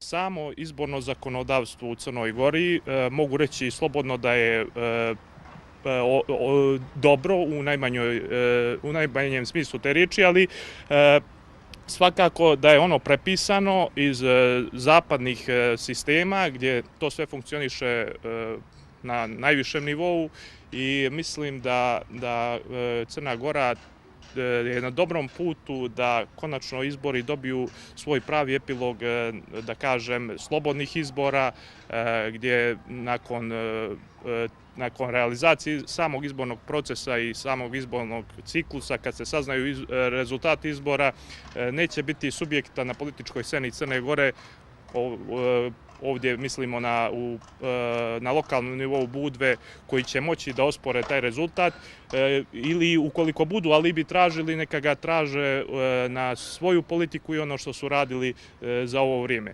samo izborno zakonodavstvo u Crnoj Gori mogu reći slobodno da je dobro u najmanjem smislu te riječi, ali svakako da je ono prepisano iz zapadnih sistema gdje to sve funkcioniše na najvišem nivou i mislim da Crna Gora je na dobrom putu da konačno izbori dobiju svoj pravi epilog, da kažem, slobodnih izbora, gdje nakon realizacije samog izbornog procesa i samog izbornog ciklusa, kad se saznaju rezultati izbora, neće biti subjekta na političkoj sceni Crne Gore. Ovdje mislimo na lokalnom nivou Budve koji će moći da ospore taj rezultat ili ukoliko budu alibi tražili, neka ga traže na svoju politiku i ono što su radili za ovo vrijeme.